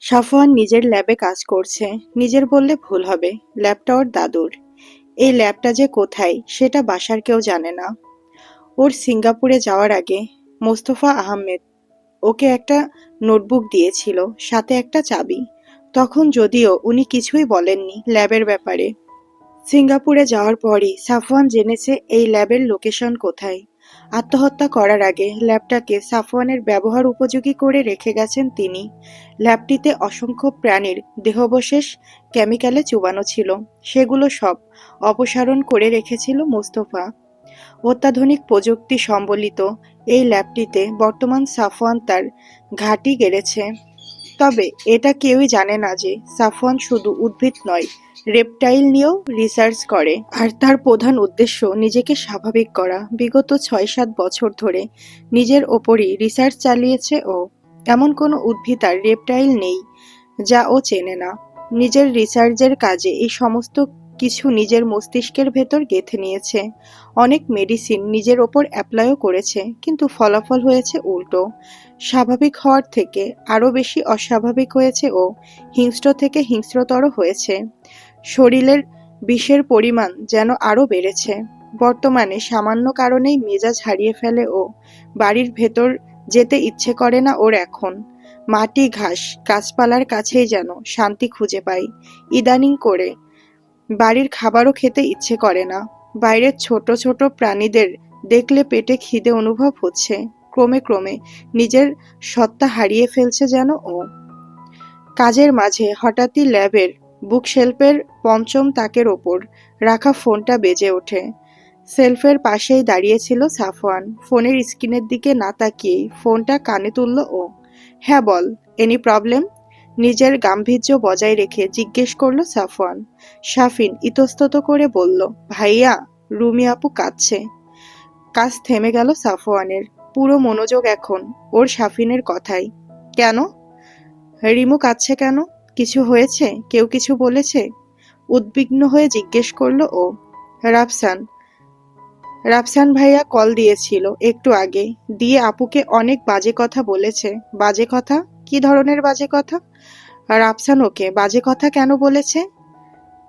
সাফওয়ান নিজের ল্যাবে কাজ করছে। নিজের বললে ভুল হবে, ল্যাবটা ওর দাদুর। এই ল্যাবটা যে কোথায় সেটা বাসার কেউ জানে না। ওর সিঙ্গাপুরে যাওয়ার আগে মোস্তফা আহমেদ ওকে একটা নোটবুক দিয়েছিল, সাথে একটা চাবি। তখন যদিও উনি কিছুই বলেননি ল্যাবের ব্যাপারে। সিঙ্গাপুরে যাওয়ার পরই সাফওয়ান জেনেছে এই ল্যাবের লোকেশন কোথায়। আত্মহত্যা করার আগে ল্যাবটাকে সাফওয়ানের ব্যবহার উপযোগী করে রেখে গেছেন তিনি। ল্যাবটিতে অসংখ্য প্রাণীর দেহাবশেষ কেমিক্যালে চুবানো ছিল, সেগুলো সব অপসারণ করে রেখেছিল মোস্তফা। অত্যাধুনিক প্রযুক্তি সম্বলিত এই ল্যাবটিতে বর্তমান সাফওয়ান তার ঘাঁটি গেড়েছে। তবে এটা কেউই জানে না যে সাফওয়ান শুধু উদ্ভিদ নয়, রেপটাইল নিয়েও রিসার্চ করে। আর তার প্রধান উদ্দেশ্য নিজেকে স্বাভাবিক করা। বিগত ৬-৭ বছর ধরে নিজের ওপরই রিসার্চ চালিয়েছে ও। এমন কোনো উদ্ভিদ আর রেপটাইল নেই যা ও চেনে না। নিজের রিসার্চের কাজে এই সমস্ত কিছু নিজের মস্তিষ্কের ভেতর গেঁথে নিয়েছে। অনেক মেডিসিন নিজের ওপর অ্যাপ্লাইও করেছে, কিন্তু ফলাফল হয়েছে উল্টো। স্বাভাবিক হওয়ার থেকে আরও বেশি অস্বাভাবিক হয়েছে ও হিংস্র থেকে হিংস্রতর হয়েছে। শরীরের বিষের পরিমাণ যেন আরও বেড়েছে। বর্তমানে সামান্য কারণেই মেজাজ হারিয়ে ফেলে ও। বাড়ির ভেতর যেতে ইচ্ছে করে না ওর এখন। মাটি, ঘাস, গাছপালার কাছেই যেন শান্তি খুঁজে পাই। ইদানিং করে বাড়ির খাবারও খেতে ইচ্ছে করে না। বাইরের ছোট ছোট প্রাণীদের দেখলে পেটে খিদে অনুভব হচ্ছে। ক্রমে ক্রমে নিজের সত্তা হারিয়ে ফেলছে যেন ও। কাজের মাঝে হঠাৎই ল্যাবের বুকশেলফের পঞ্চম তাকের ওপর রাখা ফোনটা বেজে ওঠে। সেলফের পাশেই দাঁড়িয়েছিল সাফওয়ান। ফোনের স্ক্রিনের দিকে না তাকিয়েই ফোনটা কানে তুলল ও। হ্যাঁ বল, এনি প্রবলেম? নিজের গাম্ভীর্য বজায় রেখে জিজ্ঞেস করল সাফওয়ান। শাফিন ইতস্তত করে বলল, ভাইয়া, রুমি আপু কাঁদছে। কাজ থেমে গেল সাফওয়ানের। পুরো মনোযোগ এখন ওর শাফিনের কথাই। কেন? রিমু কাঁদছে কেন? কিছু হয়েছে? কেউ কিছু বলেছে? উদ্বিগ্ন হয়ে জিজ্ঞেস করল ও। রাফসান রাফসান ভাইয়া কল দিয়েছিল একটু আগে, দিয়ে আপুকে অনেক বাজে কথা বলেছে। বাজে কথা? কি ধরনের বাজে কথা? রাফসান ওকে বাজে কথা কেন বলেছে?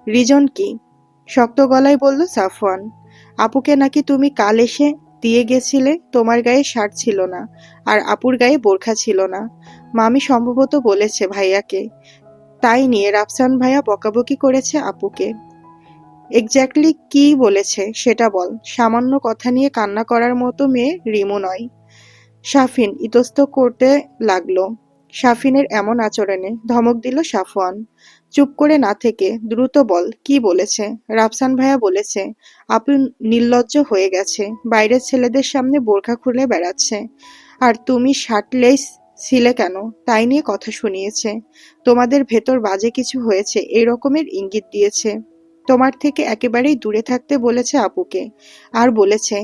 রিজন কি? শক্ত গলায় বলল সাফওয়ান। আপুকে নাকি তুমি কাল এসে দিয়ে গেছিলে, তোমার গায়ে শার্ট ছিল না, আর আপুর গায়ে বোরখা ছিল না। মামি সম্ভবত বলেছে ভাইয়াকে। তাই নিয়ে রাফসান ভাইয়া বকাবকি করেছে আপুকে। এক্স্যাক্টলি কি বলেছে সেটা বল। সামান্য কথা নিয়ে কান্না করার মতো মেয়ে রিমু নয়। শাফিন ইতস্ত করতে লাগলো। শাফিনের এমন আচরণে ধমক দিল সাফওয়ান। চুপ করে না থেকে দ্রুত বল, কি বলেছে? রাফসান ভাইয়া বলেছে আপু নির্লজ্জ হয়ে গেছে, বাইরের ছেলেদের সামনে বোরখা খুলে বেড়াচ্ছে। আর তুমি শার্টলেস ছিলে কেন তাই নিয়ে কথা শুনিয়েছে। তোমাদের ভেতর বাজে কিছু হয়েছে এই রকমের ইঙ্গিত দিয়েছে। তোমার থেকে একেবারেই দূরে থাকতে বলেছে আপুকে। আর বলেছে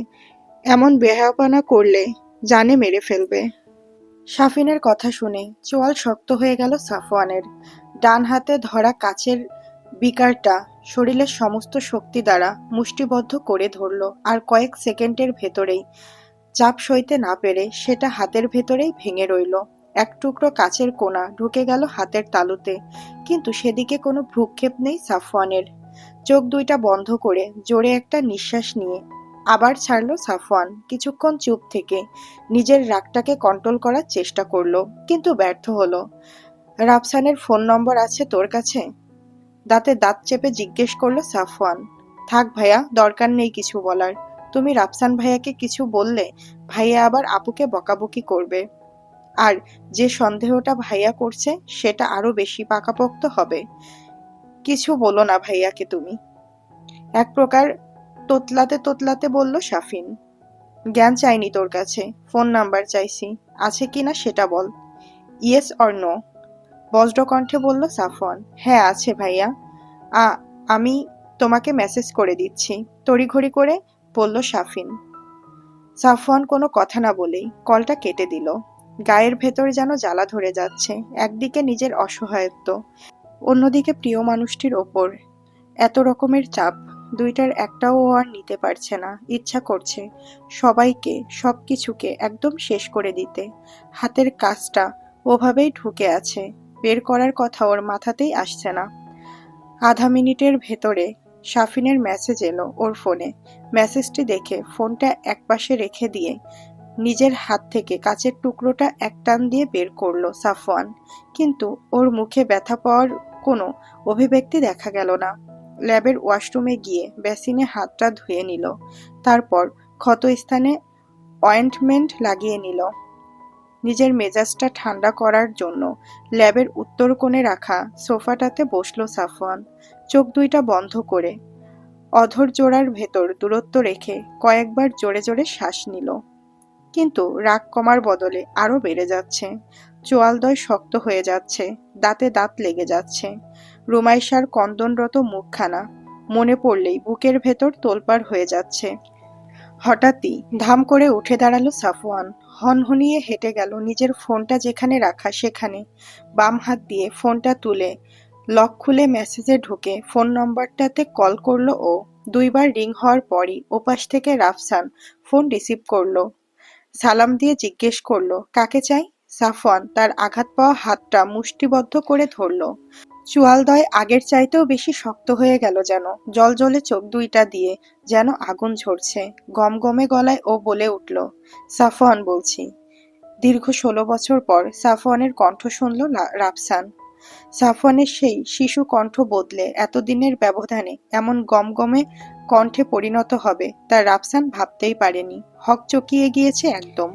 এমন বেহায়াপনা করলে জানে মেরে ফেলবে। শাফিনের কথা শুনে চোয়াল শক্ত হয়ে গেল সাফওয়ানের। ডান হাতে ধরা কাচের বিকারটা শরীরের সমস্ত শক্তি দ্বারা মুষ্টিবদ্ধ করে ধরল। আর কয়েক সেকেন্ডের ভেতরেই চাপ সইতে না পেরে সেটা হাতের ভেতরেই ভেঙে রইল। এক টুকরো কাচের কোণা ঢুকে গেল হাতের তালুতে, কিন্তু সেদিকে কোনো ভ্রুক্ষেপ নেই সাফওয়ানের। চোখ দুইটা বন্ধ করে জোরে একটা নিঃশ্বাস নিয়ে আবার ছাড়ল সাফওয়ান। কিছুক্ষণ চুপ থেকে নিজের রাগটাকে কন্ট্রোল করার চেষ্টা করলো, কিন্তু ব্যর্থ হলো। রাফসানের ফোন নম্বর আছে তোর কাছে? দাঁতে দাঁত চেপে জিজ্ঞেস করলো সাফওয়ান। থাক ভাইয়া, দরকার নেই কিছু বলার। তুমি রাফসান ভাইয়াকে কিছু বললে ভাইয়া আবার আপুকে বকাবকি করবে। আর যে সন্দেহটা ভাইয়া করছে সেটা আরো বেশি পাকাপোক্ত হবে। কিছু বলো না ভাইয়াকে তুমি। এক প্রকার তোতলাতে তোতলাতে বলল শাফিন। জ্ঞান চাইনি তোর কাছে, ফোন নাম্বার চাইছি। আছে কিনা সেটা বল। Yes or no? বজ্র কণ্ঠে বলল সাফওয়ান। হ্যাঁ আছে ভাইয়া। আ আমি তোমাকে মেসেজ করে দিচ্ছি, তড়িঘড়ি করে বলল শাফিন। সাফওয়ান কোনো কথা না বলেই কলটা কেটে দিল। গায়ের ভেতর যেন জ্বালা ধরে যাচ্ছে। একদিকে নিজের অসহায়ত্ব, অন্যদিকে প্রিয় মানুষটির ওপর এত রকমের চাপ। দুইটার একটাও ও আর নিতে পারছে না। ইচ্ছা করছে সবাইকে, সবকিছুকে একদম শেষ করে দিতে। হাতের কাজটা ওভাবেই ঢুকে আছে। বের করার কথা ওর মাথাতেই আসছে না। আধা মিনিটের ভেতরে শাফিনের মেসেজ এলো ওর ফোনে। মেসেজটি দেখে ফোনটা একপাশে রেখে দিয়ে নিজের হাত থেকে কাচের টুকরোটা এক টান দিয়ে বের করলো সাফওয়ান। কিন্তু ওর মুখে ব্যথা পাওয়ার কোনো অভিব্যক্তি দেখা গেল না। ল্যাবের ওয়াশরুমে গিয়ে বেসিনে হাতটা ধুয়ে নিল। তারপর ক্ষতস্থানে অয়েন্টমেন্ট লাগিয়ে নিল। নিজের মেজাজটা ঠান্ডা করার জন্য ল্যাবের উত্তর কোণে রাখা সোফাটাতে বসলো সাফওয়ান। চোখ দুইটা বন্ধ করে অধর জোড়ার ভেতর দূরত্ব রেখে কয়েকবার জোরে জোরে শ্বাস নিল। কিন্তু রাগ কমার বদলে আরো বেড়ে যাচ্ছে। চোয়ালদ্বয় শক্ত হয়ে যাচ্ছে, দাঁতে দাঁত লেগে যাচ্ছে। রুমাইশার কন্দনরত মুখখানা মনে পড়লেই বুকের ভেতর তোলপাড় হয়ে যাচ্ছে। হঠাৎই ধাম করে উঠে দাঁড়ালো সাফওয়ান। হনহনিয়ে হেঁটে গেল নিজের ফোনটা যেখানে রাখা সেখানে। বাম হাত দিয়ে ফোনটা তুলে লক খুলে মেসেজে ঢুকে ফোন নম্বরটাতে কল করলো ও। দুইবার রিং হওয়ার পরই ওপাশ থেকে রাফসান ফোন রিসিভ করলো। সালাম দিয়ে জিজ্ঞেস করলো কাকে চাই। সাফওয়ান তার আঘাত পাওয়া হাতটা মুষ্টিবদ্ধ করে ধরল। চোয়ালদ্বয় আগের চাইতেও বেশি শক্ত হয়ে গেল যেন। জ্বলজ্বলে চোখ দুইটা দিয়ে যেন আগুন ঝরছে। গমগমে গলায় ও বলে উঠল, সাফওয়ান বলছি। দীর্ঘ 16 বছর পর সাফওয়ানের কণ্ঠ শুনল রাফসান। সাফওয়ানের সেই শিশু কণ্ঠ বদলে এতদিনের ব্যবধানে এমন গমগমে কণ্ঠে পরিণত হবে তা রাফসান ভাবতেই পারেনি। হকচকিয়ে গিয়েছে একদম।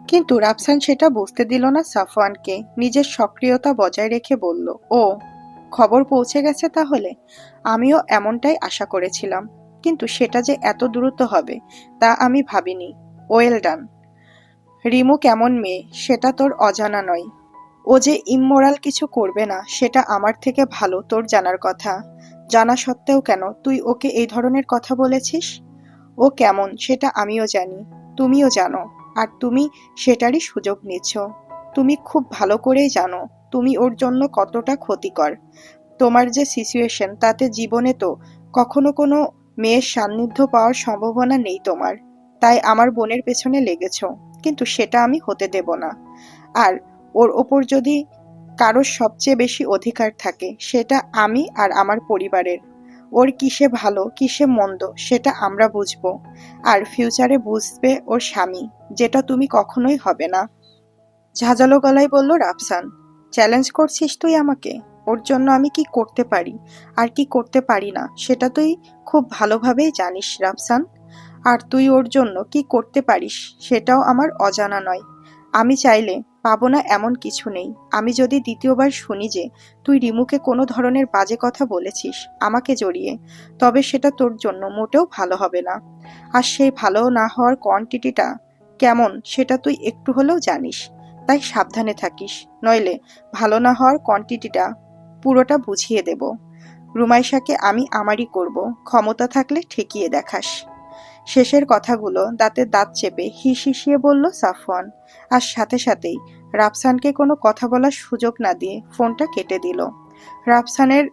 কিন্তু রাফসান সেটা বুঝতে দিল না সাফওয়ানকে। নিজের সক্রিয়তা বজায় রেখে বলল, ও খবর পৌঁছে গেছে তাহলে? আমিও এমনটাই আশা করেছিলাম, কিন্তু সেটা যে এত দ্রুত হবে তা আমি ভাবিনি। Well done. রিমু কেমন মেয়ে সেটা তোর অজানা নয়। ও যে ইমমোরাল কিছু করবে না সেটা আমার থেকে ভালো তোর জানার কথা। জানা সত্ত্বেও কেন তুই ওকে এই ধরনের কথা বলেছিস? ও কেমন সেটা আমিও জানি, তুমিও জানো, আর তুমি সেটারই সুযোগ নিচ্ছ। তুমি খুব ভালো করেই জানো তুমি ওর জন্য কতটা ক্ষতিকর। তোমার যে সিচুয়েশন তাতে জীবনে তো কখনো কোনো মেয়ের সান্নিধ্য পাওয়ার সম্ভাবনা নেই তোমার। তাই আমার বোনের পেছনে লেগেছ, কিন্তু সেটা আমি হতে দেব না। আর ওর ওপর যদি কারোর সবচেয়ে বেশি অধিকার থাকে সেটা আমি আর আমার পরিবারের। ওর কিসে ভালো কিসে মন্দ সেটা আমরা বুঝবো, আর ফিউচারে বুঝবে ওর স্বামী, যেটা তুমি কখনোই হবে না। ঝাঁঝালো গলায় বলল রাফসান। চ্যালেঞ্জ করছিস তুই আমাকে? ওর জন্য আমি কি করতে পারি আর কি করতে পারি না সেটা তুই খুব ভালোভাবেই জানিস রাফসান। আর তুই ওর জন্য কি করতে পারিস সেটাও আমার অজানা নয়। আমি চাইলে পাবো না এমন কিছু নেই। আমি যদি দ্বিতীয়বার শুনি যে তুই রিমুকে কোনো ধরনের বাজে কথা বলেছিস আমাকে জড়িয়ে, তবে সেটা তোর জন্য মোটেও ভালো হবে না। আর সেই ভালো না হওয়ার কোয়ান্টিটিটা কেমন সেটা তুই একটু হলেও জানিস। তাই সাবধানে থাকিস, নইলে ভালো না হওয়ার কোয়ান্টিটিটা পুরোটা বুঝিয়ে দেব। রুমাইশাকে আমি আমারই করব, ক্ষমতা থাকলে ঠেকিয়ে দেখাস। শেষের কথাগুলো দাঁতে দাঁত চেপে হিসিয়ে বলল সাফওয়ান। আর সাথে সাথেই রাফসানকে কোনো কথা বলার সুযোগ না দিয়ে ফোনটা কেটে দিল। রাফসানের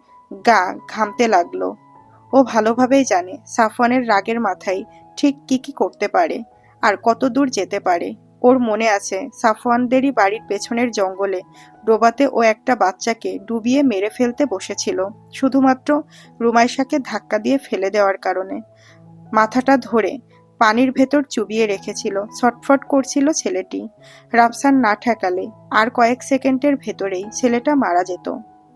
গা ঘামতে লাগলো। ও ভালোভাবেই জানে সাফওয়ানের রাগের মাথায় ঠিক কি করতে পারে আর কত দূর যেতে পারে। ওর মনে আছে সাফওয়ানদেরই বাড়ির পেছনের জঙ্গলে ডোবাতে ও একটা বাচ্চাকে ডুবিয়ে মেরে ফেলতে বসেছিল, শুধুমাত্র রুমাইশাকে ধাক্কা দিয়ে ফেলে দেওয়ার কারণে। মাথাটা ধরে পানির ভেতর চুবিয়ে রেখেছিল। ছটফট করছিল ছেলেটি। রাফসান না ঠেকালে আর কয়েক সেকেন্ডের ভেতরেই ছেলেটা মারা যেত।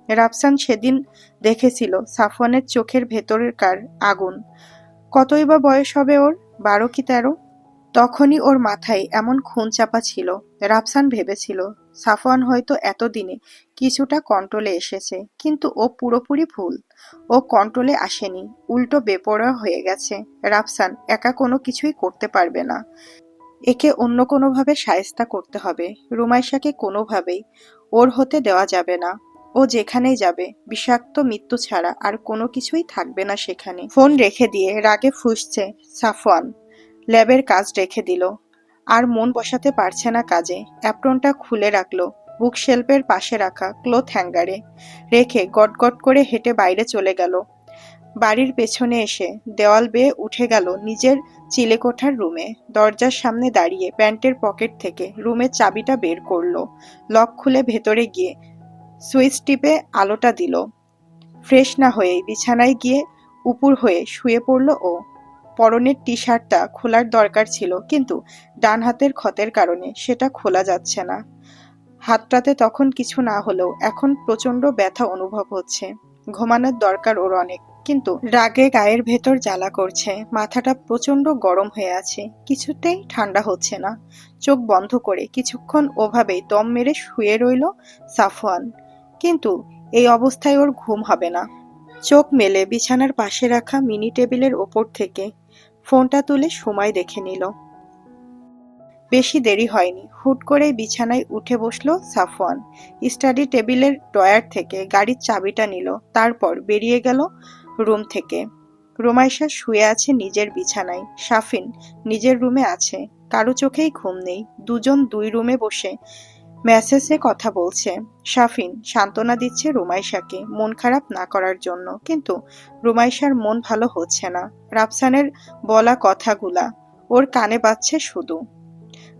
রাফসান সেদিন দেখেছিল সাফওয়ানের চোখের ভেতরকার আগুন। কতই বা বয়স হবে ওর, 12 কি 13? তখনই ওর মাথায় এমন খুন চাপা ছিল। রাফসান ভেবেছিল সাফওয়ান হয়তো এতদিনে কিছুটা কন্ট্রোলে এসেছে, কিন্তু ও পুরোপুরি ভুল। ও কন্ট্রোলে আসেনি, উল্টো বেপরোয়া হয়ে গেছে। রাফসান একা কোনো কিছুই করতে পারবে না। একে অন্য কোনোভাবে শায়েস্তা করতে হবে। রুমাইশাকে কোনোভাবেই ওর হতে দেওয়া যাবে না। ও যেখানেই যাবে বিষাক্ত মৃত্যু ছাড়া আর কোনো কিছুই থাকবে না সেখানে। ফোন রেখে দিয়ে রাগে ফুঁসছে সাফওয়ান। ল্যাবের কাজ রেখে দিল। আর মন বসাতে পারছে না কাজে। অ্যাপ্রনটা খুলে রাখলো বুকশেলফের পাশে রাখা ক্লথ হ্যাঙ্গারে রেখে গটগট করে হেঁটে বাইরে চলে গেল। বাড়ির পেছনে এসে দেওয়াল বেয়ে উঠে গেল নিজের চিলেকোঠার রুমে। দরজার সামনে দাঁড়িয়ে প্যান্টের পকেট থেকে রুমের চাবিটা বের করলো। লক খুলে ভেতরে গিয়ে সুইচ টিপে আলোটা দিল। ফ্রেশ না হয়েই বিছানায় গিয়ে উপুড় হয়ে শুয়ে পড়ল ও। পরনের টি-শার্টটা খোলার দরকার ছিল, কিন্তু ডান হাতের ক্ষতের কারণে সেটা খোলা যাচ্ছে না। হাতটাতে তখন কিছু না হলেও এখন প্রচন্ড ব্যথা অনুভব হচ্ছে। ঘুমানোর দরকার ওর অনেক, কিন্তু রাগে গায়ের ভেতর জ্বালা করছে। মাথাটা প্রচন্ড গরম হয়ে আছে, কিছুতেই ঠান্ডা হচ্ছে না। চোখ বন্ধ করে কিছুক্ষণ ওভাবেই দম মেরে শুয়ে রইল সাফওয়ান। কিন্তু এই অবস্থায় ওর ঘুম হবে না। চোখ মেলে বিছানার পাশে রাখা মিনি টেবিলের ওপর থেকে ফোনটা তুলে সময় দেখে নিল। বেশি দেরি হয়নি, হুট করেই বিছানায় উঠে বসলো সাফওয়ান। স্টাডি টেবিলের ড্রয়ার থেকে গাড়ির চাবিটা নিল, তারপর বেরিয়ে গেল রুম থেকে। রোমাইশা শুয়ে আছে নিজের বিছানায়, শাফিন নিজের রুমে আছে। কারো চোখেই ঘুম নেই। দুজন দুই রুমে বসে মেসেজে কথা বলছে। শাফিন সান্ত্বনা দিচ্ছে রুমাইশাকে মন খারাপ না করার জন্য, কিন্তু রুমাইশার মন ভালো হচ্ছে না। রাফসানের বলা কথাগুলা ওর কানে বাজছে শুধু।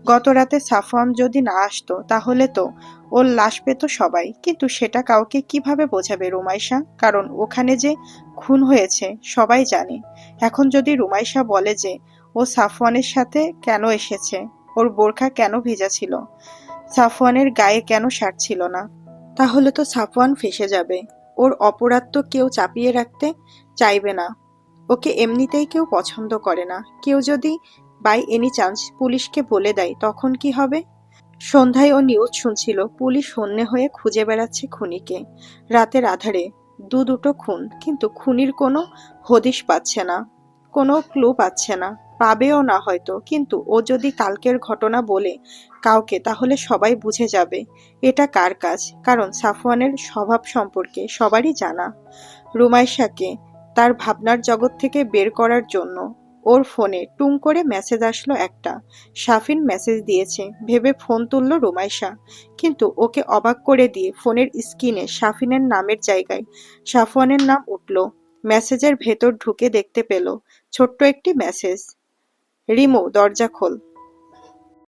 গতরাতে সাফওয়ান যদি না আসতো তাহলে তো ওর লাশ পেত সবাই, কিন্তু সেটা কাউকে কিভাবে বোঝাবে রুমাইশা? কারণ ওখানে যে খুন হয়েছে সবাই জানে। এখন যদি রুমাইশা বলে যে ও সাফওয়ানের সাথে কেন এসেছে, ওর বোরখা কেন ভেজা ছিল, সাফওয়ানের গায়ে কেন শার্ট ছিল না, তাহলে তো সাফওয়ান ফেঁসে যাবে। ওর অপরাধ তো কেউ চাপিয়ে রাখতে চাইবে না। ওকে এমনিতেই কেউ পছন্দ করে না। কেউ যদি বাই এনি চান্স পুলিশকে বলে দেয় তখন কি হবে? সন্ধ্যায় ও নিউজ শুনছিল পুলিশ হন্যে হয়ে খুঁজে বেড়াচ্ছে খুনিকে। রাতের আধারে দুটো খুন, কিন্তু খুনির কোনো হদিশ পাচ্ছে না, কোনো ক্লু পাচ্ছে না। পাবেও না হয়তো, কিন্তু ও যদি কালকের ঘটনা বলে কাউকে, তাহলে সবাই বুঝে যাবে এটা কার কাজ। কারণ সাফওয়ানের স্বভাব সম্পর্কে সবারই জানা। রুমাইশাকে তার ভাবনার জগৎ থেকে বের করার জন্য ওর ফোনে টুং করে মেসেজ আসলো একটা। শাফিন মেসেজ দিয়েছে ভেবে ফোন তুলল রুমাইশা, কিন্তু ওকে অবাক করে দিয়ে ফোনের স্ক্রিনে শাফিনের নামের জায়গায় সাফওয়ানের নাম উঠল। মেসেজের ভেতর ঢুকে দেখতে পেল ছোট্ট একটি মেসেজ। রিমু, দরজা খোল।